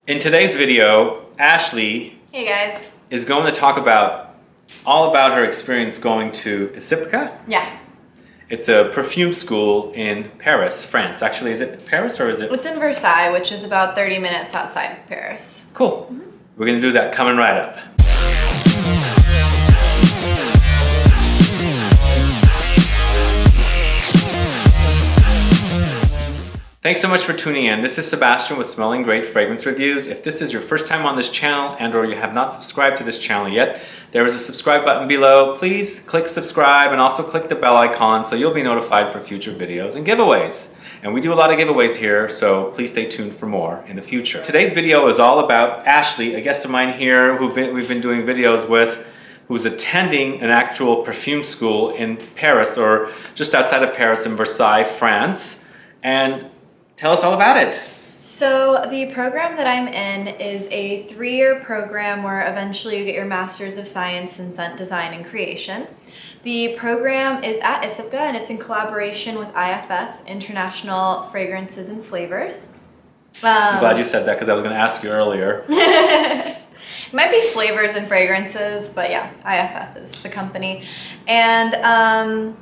In today's video, Ashley Hey guys. is going to talk all about her experience going to ISIPCA. Yeah. It's a perfume school in Paris, France. Actually, is it Paris or is it? It's in Versailles, which is about 30 minutes outside of Paris. Cool. We're going to do that coming right up. Thanks so much for tuning in. This is Sebastian with Smelling Great Fragrance Reviews. If this is your first time on this channel and or you have not subscribed to this channel yet, there is a subscribe button below. Please click subscribe and also click the bell icon so you'll be notified for future videos and giveaways. And we do a lot of giveaways here, so please stay tuned for more in the future. Today's video is all about Ashley, a guest of mine here we've been doing videos with, who's attending an actual perfume school in Paris, or just outside of Paris in Versailles, France. And tell us all about it. So the program that I'm in is a 3-year program where eventually you get your Master's of Science in Scent Design and Creation. The program is at ISIPCA and it's in collaboration with IFF, International Fragrances and Flavors. I'm glad you said that because I was going to ask you earlier. It might be Flavors and Fragrances, but yeah, IFF is the company. And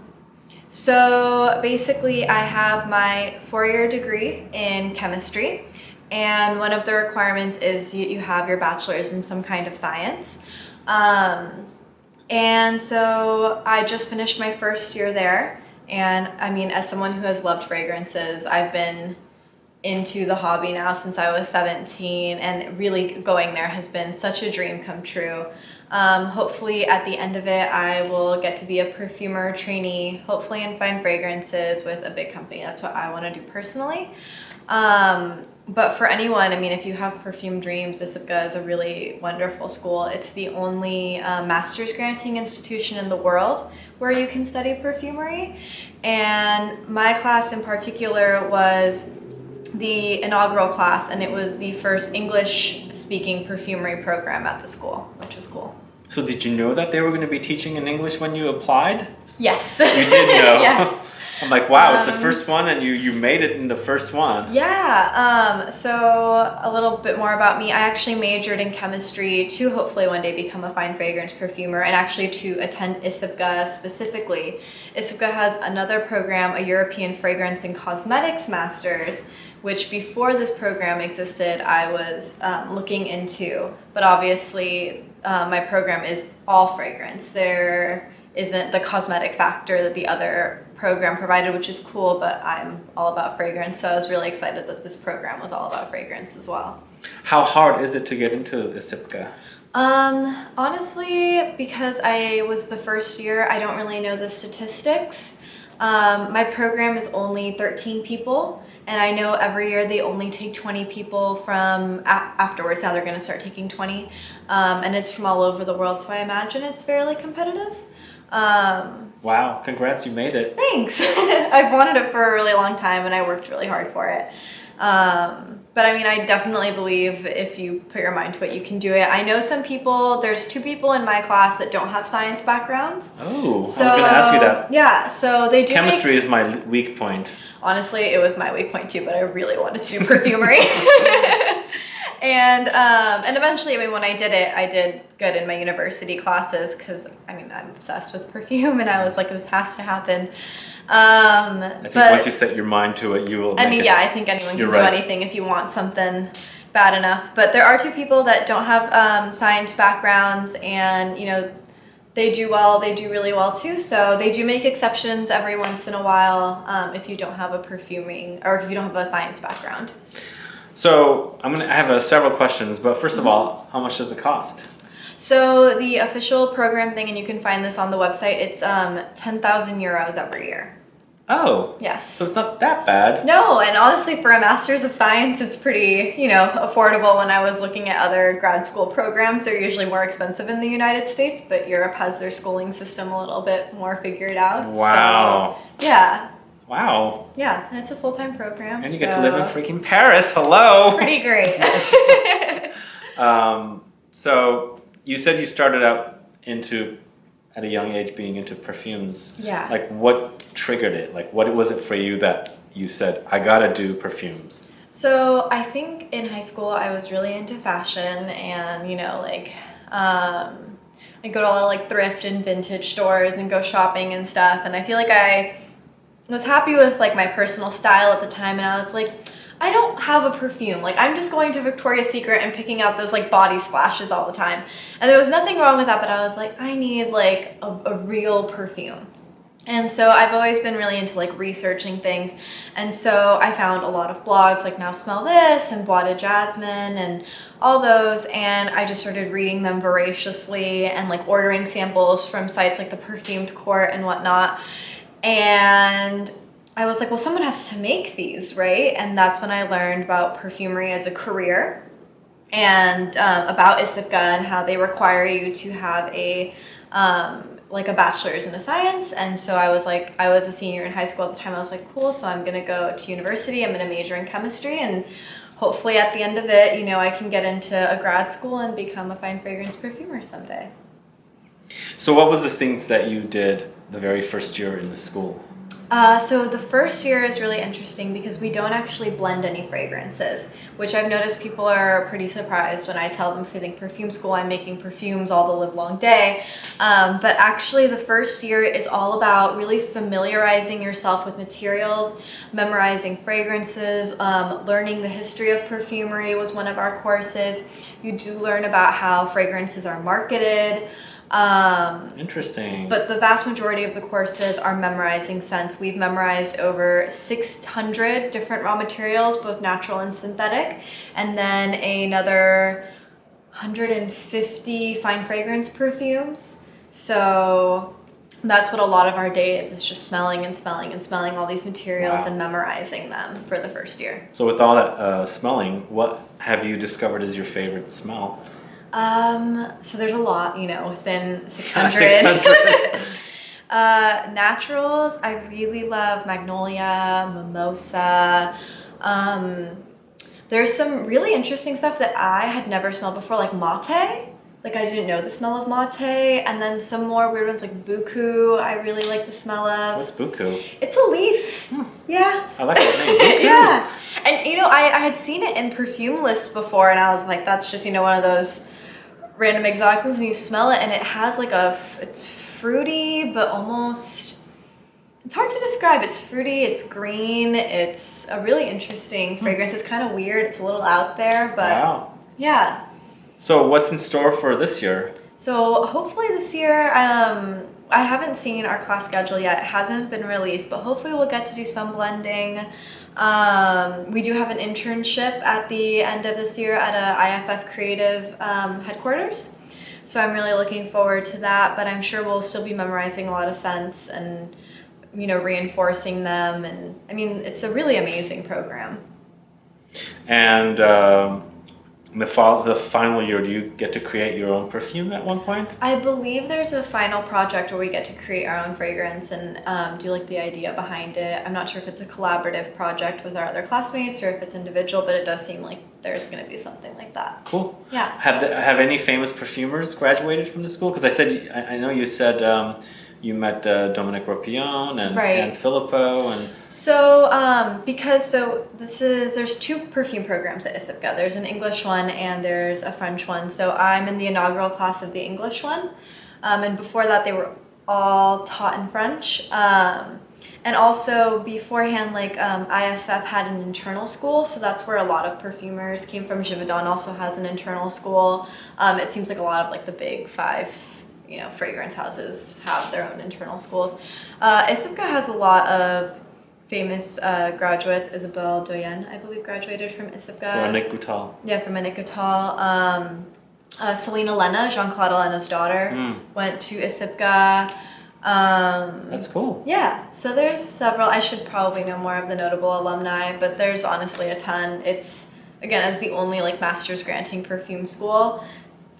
so basically I have my 4-year degree in chemistry, and one of the requirements is you have your bachelor's in some kind of science. And so I just finished my first year there, and I mean, as someone who has loved fragrances, I've been into the hobby now since I was 17, and really going there has been such a dream come true. Hopefully at the end of it, I will get to be a perfumer trainee, hopefully in fine fragrances with a big company. That's what I want to do personally. But for anyone, I mean, if you have perfume dreams, ISIPCA is a really wonderful school. It's the only master's granting institution in the world where you can study perfumery. And my class in particular was the inaugural class, and it was the first English-speaking perfumery program at the school, which was cool. So did you know that they were going to be teaching in English when you applied? Yes. You did know? Yes. I'm like, wow, it's the first one and you made it in the first one. Yeah, so a little bit more about me. I actually majored in chemistry to hopefully one day become a fine fragrance perfumer, and actually to attend ISIPCA specifically. ISIPCA has another program, a European Fragrance and Cosmetics Masters, which before this program existed, I was looking into, but obviously my program is all fragrance. There isn't the cosmetic factor that the other program provided, which is cool, but I'm all about fragrance, so I was really excited that this program was all about fragrance as well. How hard is it to get into ISIPCA? Honestly, because I was the first year, I don't really know the statistics. My program is only 13 people, and I know every year they only take 20 people from afterwards. Now they're going to start taking 20, and it's from all over the world, so I imagine it's fairly competitive. Wow, congrats, you made it. Thanks. I've wanted it for a really long time and I worked really hard for it. But I mean, I definitely believe if you put your mind to it, you can do it. I know some people, there's 2 people in my class that don't have science backgrounds. Oh, so, I was going to ask you that. Yeah, so they do. Chemistry is my weak point. Honestly, it was my weak point too, but I really wanted to do perfumery. And eventually, I mean, when I did it, I did good in my university classes because, I mean, I'm obsessed with perfume, and I was like, this has to happen. I think once you set your mind to it, you will make it. Yeah, I think anyone can do anything if you want something bad enough. But there are 2 people that don't have science backgrounds, and, you know, they do well, they do really well too. So they do make exceptions every once in a while if you don't have a perfuming, or if you don't have a science background. So I have several questions, but first of all, how much does it cost? So the official program thing, and you can find this on the website, it's 10,000 euros every year. Oh. Yes. So it's not that bad. No, and honestly, for a Master's of Science, it's pretty, you know, affordable. When I was looking at other grad school programs, they're usually more expensive in the United States, but Europe has their schooling system a little bit more figured out. Wow. So, yeah. Wow. Yeah, and it's a full-time program. And you get to live in freaking Paris. Hello. Pretty great. So you said you started out at a young age being into perfumes. Yeah. Like what triggered it? Like what was it for you that you said, I gotta do perfumes? So I think in high school I was really into fashion and, I go to a lot of like thrift and vintage stores and go shopping and stuff. And I feel like I was happy with like my personal style at the time. And I was like, I don't have a perfume. Like I'm just going to Victoria's Secret and picking out those like body splashes all the time. And there was nothing wrong with that, but I was like, I need like a real perfume. And so I've always been really into like researching things. And so I found a lot of blogs like Now Smell This and Bois de Jasmine and all those. And I just started reading them voraciously and like ordering samples from sites like the Perfumed Court and whatnot. And I was like, well, someone has to make these, right? And that's when I learned about perfumery as a career and about ISIPCA and how they require you to have like a bachelor's in a science. And so I was a senior in high school at the time. I was like, cool, so I'm gonna go to university. I'm gonna major in chemistry, and hopefully at the end of it, I can get into a grad school and become a fine fragrance perfumer someday. So what was the things that you did the very first year in the school? So the first year is really interesting because we don't actually blend any fragrances, which I've noticed people are pretty surprised when I tell them, because they think perfume school, I'm making perfumes all the live long day. But actually the first year is all about really familiarizing yourself with materials, memorizing fragrances, learning the history of perfumery was one of our courses. You do learn about how fragrances are marketed. Interesting. But the vast majority of the courses are memorizing scents. We've memorized over 600 different raw materials, both natural and synthetic, and then another 150 fine fragrance perfumes. So that's what a lot of our day is just smelling and smelling and smelling all these materials. Wow. And memorizing them for the first year. So with all that smelling, what have you discovered is your favorite smell? So there's a lot, within 600. 600. Naturals, I really love magnolia, mimosa. There's some really interesting stuff that I had never smelled before, like mate. Like I didn't know the smell of mate. And then some more weird ones like buku, I really like the smell of. What's buku? It's a leaf. Yeah. I like that name. Buku. Yeah. And I had seen it in perfume lists before, and I was like, that's just, one of those random exotic things, and you smell it and it has like it's fruity, but almost, it's hard to describe. It's fruity, it's green, it's a really interesting fragrance. It's kind of weird, it's a little out there, but wow. Yeah. So what's in store for this year? So hopefully this year, I haven't seen our class schedule yet. It hasn't been released, but hopefully we'll get to do some blending. We do have an internship at the end of this year at a IFF Creative headquarters. So I'm really looking forward to that, but I'm sure we'll still be memorizing a lot of scents and, reinforcing them. And I mean, it's a really amazing program. And the final year, do you get to create your own perfume at one point? I believe there's a final project where we get to create our own fragrance and do like the idea behind it. I'm not sure if it's a collaborative project with our other classmates or if it's individual, but it does seem like there's going to be something like that. Cool. Yeah. Have any famous perfumers graduated from the school? Because I know you said you met Dominique Ropillon and right. Anne Filippo and so there's two perfume programs at ISIPCA. There's an English one and there's a French one. So I'm in the inaugural class of the English one, and before that they were all taught in French. And also beforehand, IFF had an internal school, so that's where a lot of perfumers came from. Givaudan also has an internal school. It seems like a lot of the big five fragrance houses have their own internal schools. ISIPCA has a lot of famous graduates. Isabelle Doyen, I believe, graduated from ISIPCA. Or Annick Goutal. Yeah, from Annick Goutal. Selena Lena, Jean-Claude Elena's daughter, went to ISIPCA. That's cool. Yeah, so there's several. I should probably know more of the notable alumni, but there's honestly a ton. It's, again, as the only master's granting perfume school,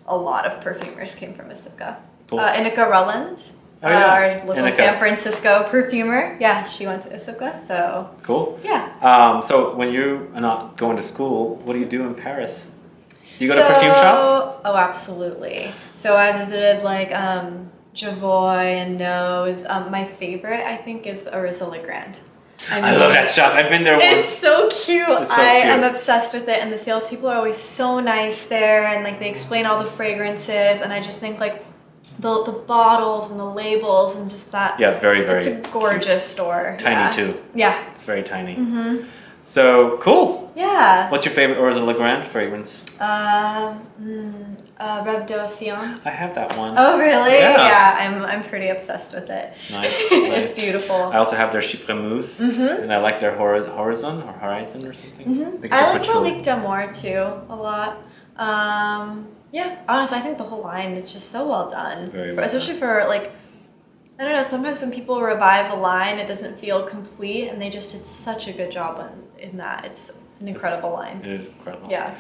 a lot of perfumers came from ISIPCA. Cool. Inika Rowland, our local Inika. San Francisco perfumer. Yeah, she went to ISIPCA, so. Cool. Yeah. So when you are not going to school, what do you do in Paris? Do you go to perfume shops? Oh, absolutely. So I visited Javoy and Nose. My favorite, I think, is Arisa Legrand. I love that shop. I've been there once. It's so cute. It's so I cute. am obsessed with it, and the salespeople are always so nice there, and like they explain all the fragrances, and I just think like the bottles and the labels and just that. Yeah, very, very It's a gorgeous store. Tiny too. Yeah. It's very tiny. So, cool. Yeah. What's your favorite Eau de La Grande fragrance? Rêve d'Océan. I have that one. Oh really? Yeah. I'm pretty obsessed with it. It's nice. It's beautiful. I also have their Chypre Mousse, and I like their Horizon or something. I like Relique d'Amour too a lot. Yeah, honestly, I think the whole line is just so well done. Very well especially for like, I don't know, sometimes when people revive a line, it doesn't feel complete, and they just did such a good job in that. It's an incredible line. It is incredible. Yeah.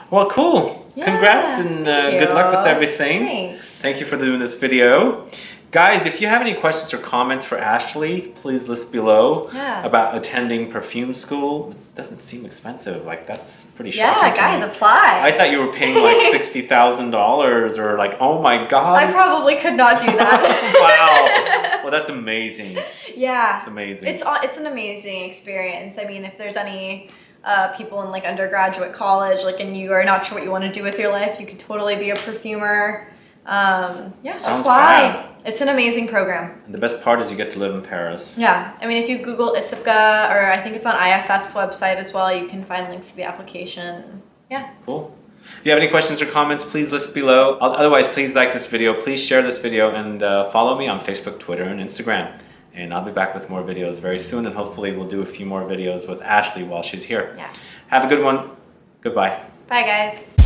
Well, cool. Yeah, Congrats and good luck with everything. Thanks. Thank you for doing this video. Guys, if you have any questions or comments for Ashley, please list below about attending perfume school. It doesn't seem expensive. Like, that's pretty shocking. Yeah, guys, apply. I thought you were paying like $60,000 or like, oh my God. I probably could not do that. Wow. Well, that's amazing. Yeah. It's amazing. It's an amazing experience. I mean, if there's any people in like undergraduate college, like, and you are not sure what you want to do with your life, you could totally be a perfumer. Sounds apply. fab. It's an amazing program. And the best part is you get to live in Paris. Yeah, I mean, if you Google ISIPCA, or I think it's on IFF's website as well, you can find links to the application. Yeah. Cool. If you have any questions or comments, please list below. Otherwise, please like this video, please share this video, and follow me on Facebook, Twitter, and Instagram. And I'll be back with more videos very soon, and hopefully we'll do a few more videos with Ashley while she's here. Yeah. Have a good one. Goodbye. Bye, guys.